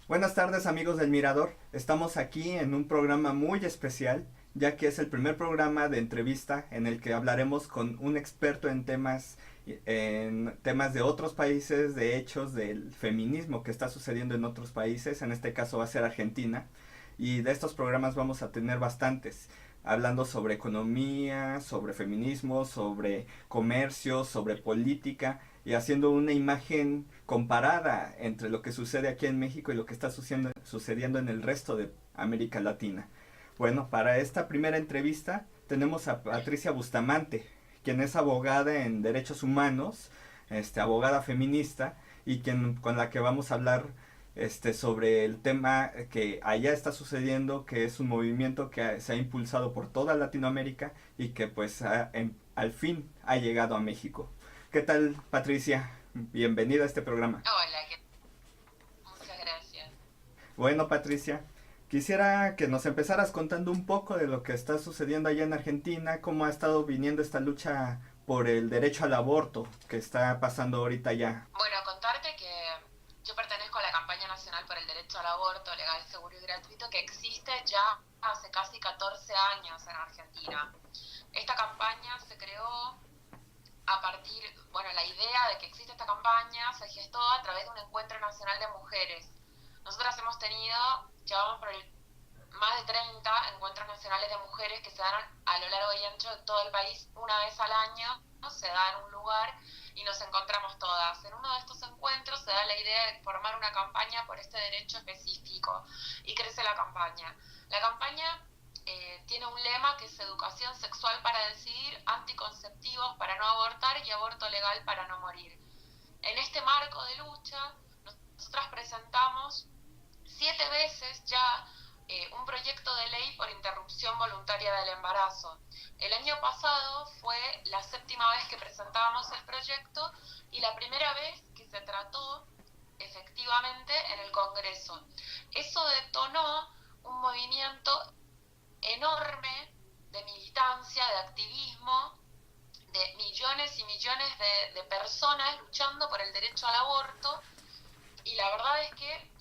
Buenas tardes amigos del Mirador, estamos aquí en un programa muy especial, ya que es el primer programa de entrevista en el que hablaremos con un experto en temas de otros países, de hechos del feminismo que está sucediendo en otros países, en este caso va a ser Argentina, y de estos programas vamos a tener bastantes, hablando sobre economía, sobre feminismo, sobre comercio, sobre política, y haciendo una imagen comparada entre lo que sucede aquí en México y lo que está sucediendo en el resto de América Latina. Bueno, para esta primera entrevista tenemos a Patricia Bustamante, quien es abogada en derechos humanos, abogada feminista, y con la que vamos a hablar sobre el tema que allá está sucediendo, que es un movimiento que se ha impulsado por toda Latinoamérica y que pues al fin ha llegado a México. ¿Qué tal, Patricia? Bienvenida a este programa. Hola, muchas gracias. Bueno, Patricia, quisiera que nos empezaras contando un poco de lo que está sucediendo allá en Argentina, cómo ha estado viniendo esta lucha por el derecho al aborto que está pasando ahorita ya. Bueno, contarte que yo pertenezco a la campaña nacional por el derecho al aborto legal, seguro y gratuito que existe ya hace casi 14 años en Argentina. Esta campaña se creó a partir, bueno, la idea de que existe esta campaña se gestó a través de un encuentro nacional de mujeres. Nosotras hemos tenido, ya vamos por más de 30 encuentros nacionales de mujeres que se dan a lo largo y ancho de todo el país una vez al año, ¿no? Se da en un lugar y nos encontramos todas. En uno de estos encuentros se da la idea de formar una campaña por este derecho específico y crece la campaña. La campaña tiene un lema que es educación sexual para decidir, anticonceptivos para no abortar y aborto legal para no morir. En este marco de lucha, nosotras presentamos 7 veces ya un proyecto de ley por interrupción voluntaria del embarazo. El año pasado fue la 7ª vez que presentábamos el proyecto y la primera vez que se trató efectivamente en el Congreso. Eso detonó un movimiento enorme de militancia, de activismo, de millones y millones de personas luchando por el derecho al aborto, y la verdad es que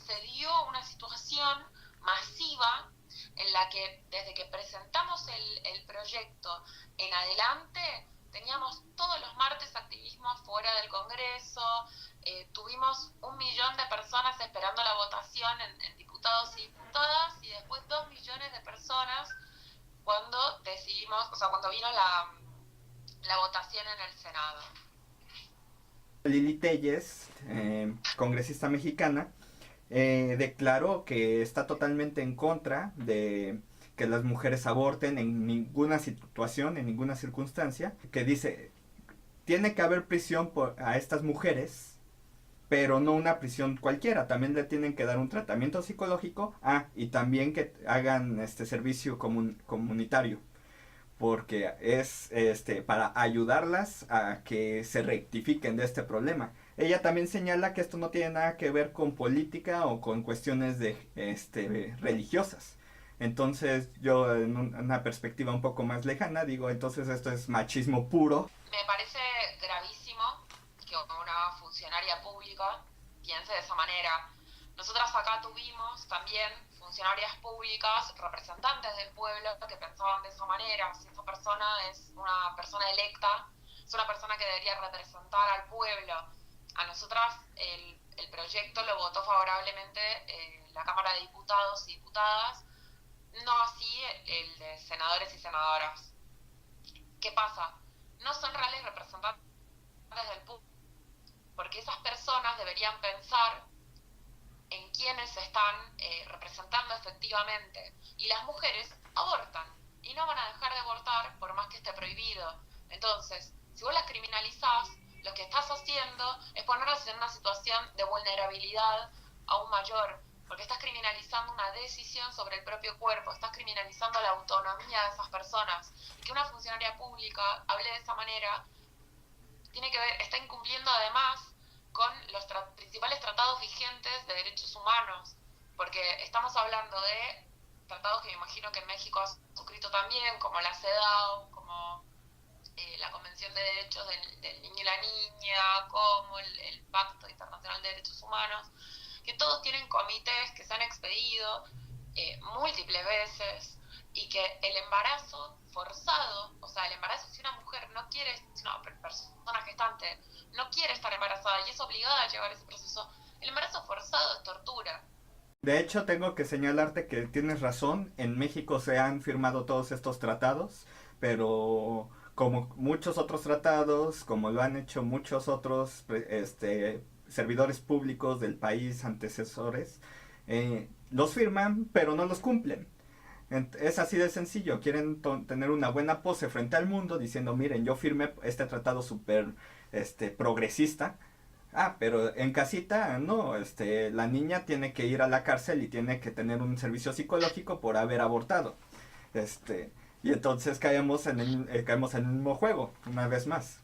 se dio una situación masiva en la que desde que presentamos el proyecto en adelante teníamos todos los martes activismo fuera del Congreso, tuvimos 1 millón de personas esperando la votación en diputados y diputadas, y después 2 millones de personas cuando decidimos, o sea, cuando vino la votación en el Senado. Lili Telles, congresista mexicana, declaró que está totalmente en contra de que las mujeres aborten en ninguna situación, en ninguna circunstancia, que dice, tiene que haber prisión a estas mujeres, pero no una prisión cualquiera, también le tienen que dar un tratamiento psicológico, y también que hagan este servicio comunitario, porque es para ayudarlas a que se rectifiquen de este problema. Ella también señala que esto no tiene nada que ver con política o con cuestiones religiosas. Entonces yo en una perspectiva un poco más lejana digo, entonces esto es machismo puro. Me parece gravísimo que una funcionaria pública piense de esa manera. Nosotras acá tuvimos también funcionarias públicas, representantes del pueblo, que pensaban de esa manera. Si esta persona es una persona electa, es una persona que debería representar al pueblo. A nosotras el proyecto lo votó favorablemente la Cámara de Diputados y Diputadas, no así el de senadores y senadoras. ¿Qué pasa? No son reales representantes del público, porque esas personas deberían pensar en quienes se están representando efectivamente. Y las mujeres abortan y no van a dejar de abortar por más que esté prohibido. Entonces, si vos las criminalizás, lo que estás haciendo es ponerlas en una situación de vulnerabilidad aún mayor, porque estás criminalizando una decisión sobre el propio cuerpo, estás criminalizando la autonomía de esas personas. Y que una funcionaria pública hable de esa manera tiene que ver, está incumpliendo además con los principales tratados vigentes de derechos humanos, porque estamos hablando de tratados que me imagino que en México has suscrito también, como la CEDAW, como la Convención de Derechos del Niño y la Niña, como el Pacto Internacional de Derechos Humanos, que todos tienen comités que se han expedido múltiples veces, y que el embarazo forzado, o sea, el embarazo, si una mujer no quiere, si una persona gestante no quiere estar embarazada y es obligada a llevar ese proceso, el embarazo forzado es tortura. De hecho, tengo que señalarte que tienes razón. En México se han firmado todos estos tratados, pero como muchos otros tratados, como lo han hecho muchos otros servidores públicos del país, antecesores, los firman, pero no los cumplen. Es así de sencillo. Quieren tener una buena pose frente al mundo diciendo, miren, yo firmé este tratado súper progresista. Ah, pero en casita no, la niña tiene que ir a la cárcel y tiene que tener un servicio psicológico por haber abortado. Y entonces caemos en el mismo juego, una vez más.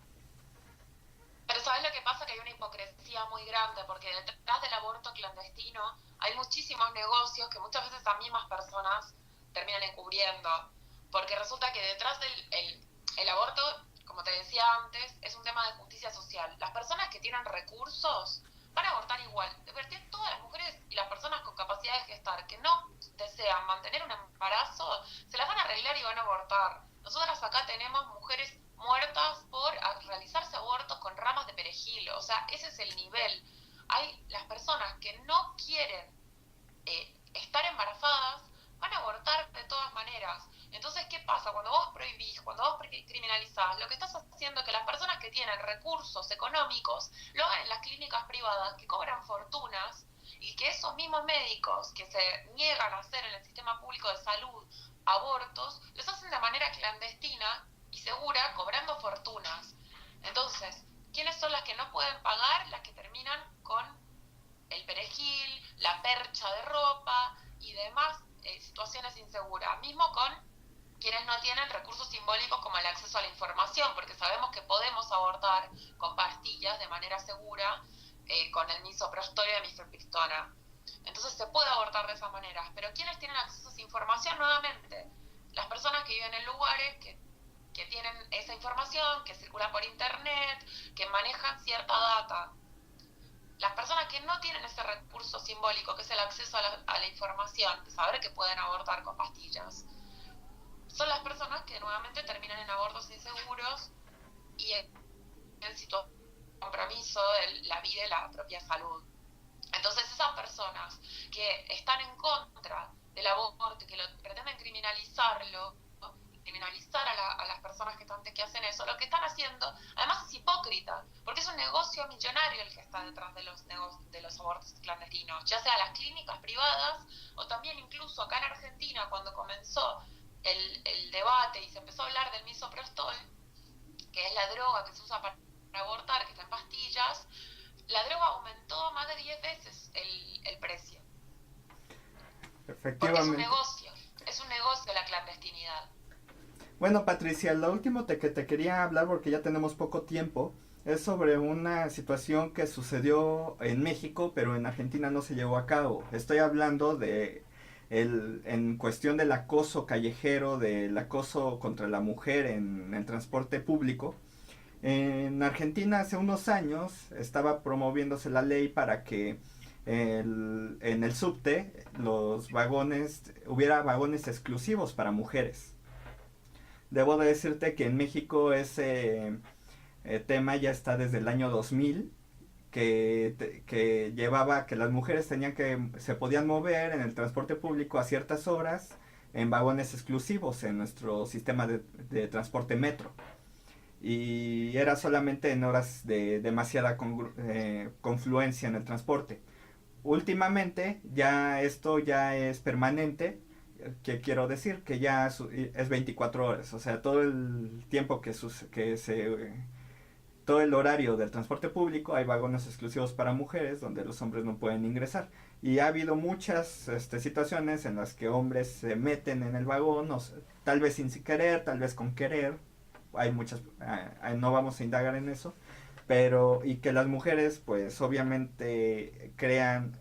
Pero ¿sabes lo que pasa? Que hay una hipocresía muy grande, porque detrás del aborto clandestino hay muchísimos negocios que muchas veces a mismas personas terminan encubriendo, porque resulta que detrás el aborto, como te decía antes, es un tema de justicia social. Las personas que tienen recursos van a abortar igual. Porque todas las mujeres y las personas con capacidad de gestar que no desean mantener un embarazo, se las van a arreglar y van a abortar. Nosotras acá tenemos mujeres muertas por realizarse abortos con ramas de perejil. O sea, ese es el nivel. Hay las personas que no quieren estar embarazadas, van a abortar de todas maneras. Entonces, ¿qué pasa? Cuando vos prohibís, cuando vos criminalizás, lo que estás haciendo es que las personas que tienen recursos económicos lo hagan en las clínicas privadas, que cobran fortunas, y que esos mismos médicos que se niegan a hacer en el sistema público de salud abortos, los hacen de manera clandestina y segura, cobrando fortunas. Entonces, ¿quiénes son las que no pueden pagar? Las que terminan con el perejil, la percha de ropa y demás situaciones inseguras, mismo con quienes no tienen recursos simbólicos como el acceso a la información, porque sabemos que podemos abortar con pastillas de manera segura, con el misoprostol y la mifepristona. Entonces se puede abortar de esas maneras, pero quienes tienen acceso a esa información, nuevamente, las personas que viven en lugares que tienen esa información, que circula por internet, que manejan cierta data. Las personas que no tienen ese recurso simbólico, que es el acceso a la información, de saber que pueden abortar con pastillas, son las personas que nuevamente terminan en abortos inseguros y en situación de compromiso de la vida y la propia salud. Entonces esas personas que están en contra del aborto y que pretenden criminalizarlo, criminalizar a las personas que hacen eso, lo que están haciendo, además es hipócrita, porque es un negocio millonario el que está detrás de los abortos clandestinos, ya sea las clínicas privadas o también incluso acá en Argentina, cuando comenzó el debate y se empezó a hablar del misoprostol, que es la droga que se usa para abortar, que está en pastillas, la droga aumentó más de 10 veces el precio. Porque es un negocio la clandestinidad. Bueno, Patricia, lo último que te quería hablar, porque ya tenemos poco tiempo, es sobre una situación que sucedió en México, pero en Argentina no se llevó a cabo. Estoy hablando en cuestión del acoso callejero, del acoso contra la mujer en el transporte público. En Argentina hace unos años estaba promoviéndose la ley para que en el subte hubiera vagones exclusivos para mujeres. Debo de decirte que en México ese tema ya está desde el año 2000, que llevaba que las mujeres se podían mover en el transporte público a ciertas horas en vagones exclusivos en nuestro sistema de transporte metro. Y era solamente en horas de demasiada confluencia en el transporte. Últimamente esto ya es permanente, que quiero decir que ya es 24 horas, o sea, todo el tiempo todo el horario del transporte público hay vagones exclusivos para mujeres donde los hombres no pueden ingresar. Y ha habido muchas situaciones en las que hombres se meten en el vagón, tal vez sin querer, tal vez con querer. Hay muchas, no vamos a indagar en eso, pero y que las mujeres pues obviamente crean,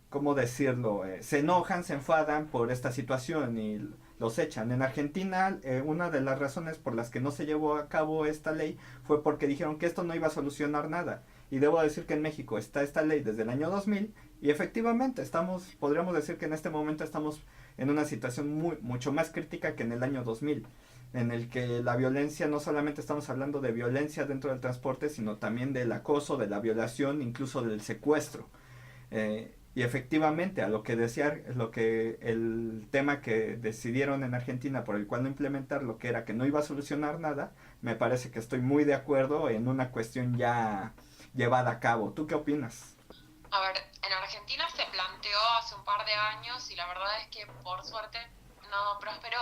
¿cómo decirlo? Se enojan, se enfadan por esta situación y los echan. En Argentina, una de las razones por las que no se llevó a cabo esta ley fue porque dijeron que esto no iba a solucionar nada Y debo decir que en México está esta ley desde el año 2000 y efectivamente podríamos decir que en este momento estamos en una situación mucho más crítica que en el año 2000, en el que la violencia, no solamente estamos hablando de violencia dentro del transporte, sino también del acoso, de la violación, incluso del secuestro. Y efectivamente, a lo que decía, el tema que decidieron en Argentina por el cual no implementar, lo que era que no iba a solucionar nada, me parece que estoy muy de acuerdo en una cuestión ya llevada a cabo. ¿Tú qué opinas? A ver, en Argentina se planteó hace un par de años y la verdad es que por suerte no prosperó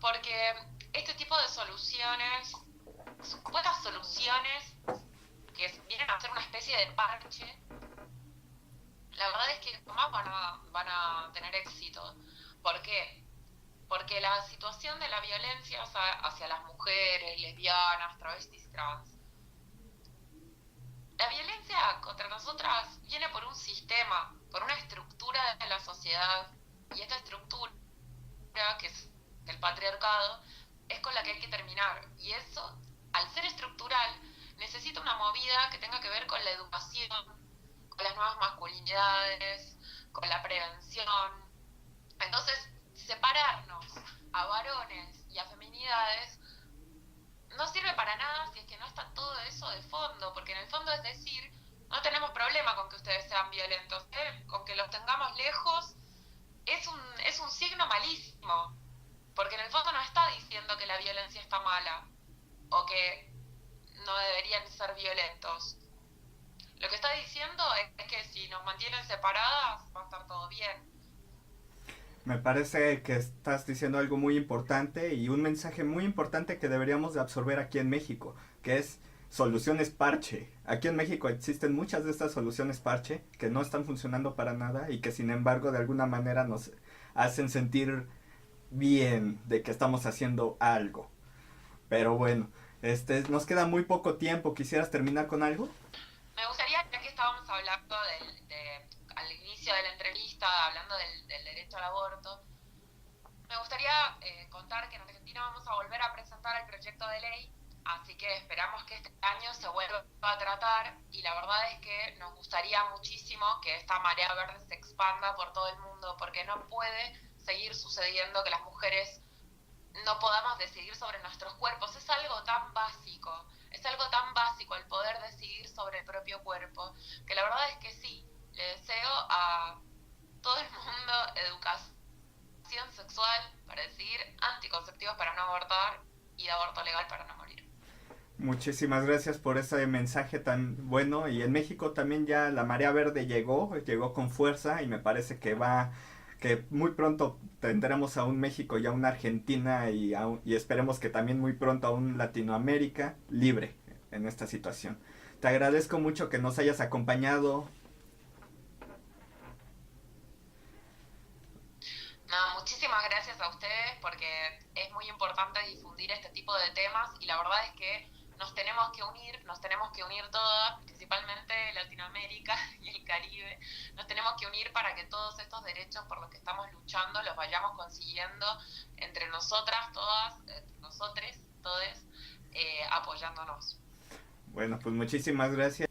porque este tipo de soluciones, supuestas soluciones que vienen a ser una especie de parche, la verdad es que jamás van a tener éxito. ¿Por qué? Porque la situación de la violencia hacia las mujeres, lesbianas, travestis y trans, la violencia contra nosotras viene por un sistema, por una estructura de la sociedad, y esta estructura, que es el patriarcado, es con la que hay que terminar. Y eso, al ser estructural, necesita una movida que tenga que ver con la educación, con las nuevas masculinidades, con la prevención. Entonces, separarnos a varones y a feminidades no sirve para nada si es que no está todo eso de fondo, porque en el fondo es decir, no tenemos problema con que ustedes sean violentos, con que los tengamos lejos, es un signo malísimo, porque en el fondo no está diciendo que la violencia está mala o que no deberían ser violentos. Lo que está diciendo es que si nos mantienen separadas va a estar todo bien. Me parece que estás diciendo algo muy importante y un mensaje muy importante que deberíamos de absorber aquí en México, que es soluciones parche. Aquí en México existen muchas de estas soluciones parche que no están funcionando para nada y que sin embargo de alguna manera nos hacen sentir bien de que estamos haciendo algo. Pero bueno, nos queda muy poco tiempo. ¿Quisieras terminar con algo? Me gustaría, ya que estábamos hablando al inicio de la entrevista, hablando del derecho al aborto, me gustaría contar que en Argentina vamos a volver a presentar el proyecto de ley, así que esperamos que este año se vuelva a tratar y la verdad es que nos gustaría muchísimo que esta marea verde se expanda por todo el mundo, porque no puede seguir sucediendo que las mujeres no podamos decidir sobre nuestros cuerpos. Es algo tan básico el poder decidir sobre el propio cuerpo, que la verdad es que sí, le deseo a todo el mundo educación sexual para decidir, anticonceptivos para no abortar y aborto legal para no morir. Muchísimas gracias por ese mensaje tan bueno. Y en México también ya la marea verde llegó con fuerza y me parece que muy pronto tendremos a un México y a una Argentina y esperemos que también muy pronto a un Latinoamérica libre en esta situación. Te agradezco mucho que nos hayas acompañado. No, muchísimas gracias a ustedes porque es muy importante difundir este tipo de temas y la verdad es que nos tenemos que unir todas, principalmente Latinoamérica y el Caribe, nos tenemos que unir para que todos estos derechos por los que estamos luchando los vayamos consiguiendo entre nosotras todas, entre nosotres, todes, apoyándonos. Bueno, pues muchísimas gracias.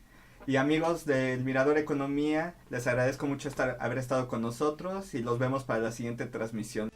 Y amigos del Mirador Economía, les agradezco mucho haber estado con nosotros y los vemos para la siguiente transmisión.